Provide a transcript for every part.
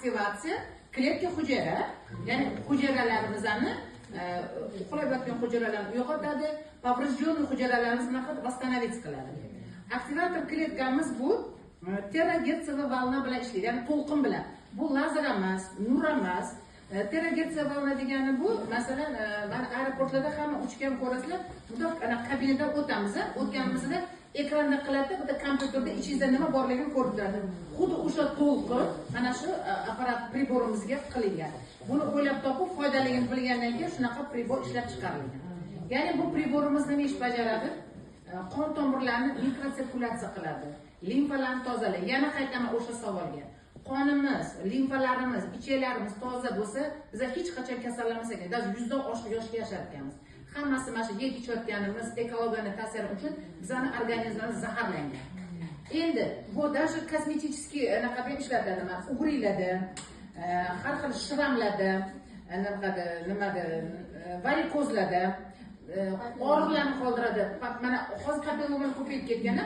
aktivatsiya kletka hujayra, ya'ni hujayralarimizni uxlab yotgan hujayralarni uyg'otadi, поврежденный hujayralarimizni восстановить qiladi. Aktivator kletkamiz bu teragertsiya valna bilan ishlaydi, ya'ni to'lqin bilan. Bu lazer emas, nur emas. Teragertsiya valna degani bu, masalan, mana aeroportlarda hamma uchgan ko'rasizlar, bundoq kabinadan o'tamiz, o'tganimizda ekranda qiladi, bitta kompyuterda ichingizda nima borligini ko'rib turadi. Xuddi o'sha to'lqin mana shu apparat priborimizga qilingan. Buni o'ylab topib, foydaligini bilgandan keyin shunaqa pribor ishlab chiqarilgan. Ya'ni bu priborimiz nima ish bajaradi? Qon tomirlarini mikrosirkulyatsiya qiladi, limfalarni tozalaydi. Yana qaytaman o'sha savolga. Qonimiz, limfalarimiz, ichaklarimiz toza bo'lsa, biz hech qachon kasallanmas ekan. Даже 100 dan oshiq yoshga yasharkanmiz. Hammasi mana shu yeb ichayotganimiz ekologiyaning ta'siri uchun bizning organizmimiz zaharlangan. Endi bu даже kosmetический naqadar ishlatadi, ugriladi, har xil shramlarda, nimada varikozlarda og'riqlarni qoldiradi. Mana hozir papillomalar ko'payib ketganda,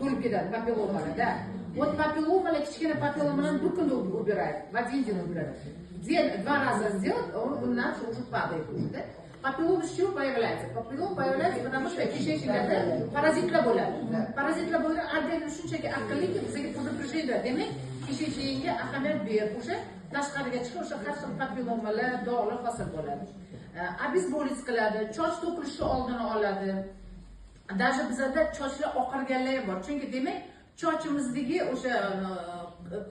to'lib ketadi papillomalarda. Вот папилломаlar kichkina papillomalarni bir kunda убирает, в один день убирает. 2 раза сделать, он у нас уже падает уже. Папиллома с чего появляется? Папиллома появляется, потому что кишечникlarda parazitlar bo'ladi. Parazitlar bo'lgan organizm shunchaki aqlliki bizga предупреждение, demak kishechnigiga ahamiyat berib o'sha tashqariga chiqib o'sha har xil papillomalar, dog'lar hosil bo'ladi. Обезболить qiladi, choch to'kilishi oldini oladi. Даже bizda chochlar oqarganlar bor. Chunki demak chochimizdagi o'sha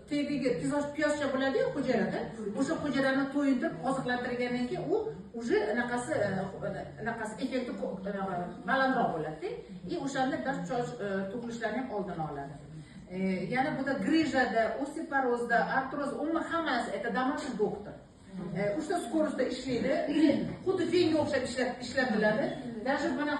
tegiga piyozcha bo'ladi-ku hujayrada. O'sha hujayrani to'yintirib oziqlantirgandan keyin u уже anaqasi effekti balandroq bo'ladi. O'shanda choch to'kilishlarini ham oldini oladi. Yana bu da grijada, osteoporozda, artroz, umuman hammasi это домашний доктор. O'sha skorostda ishlaydi, xuddi fenga o'xshab ishlatiladi. Даже mana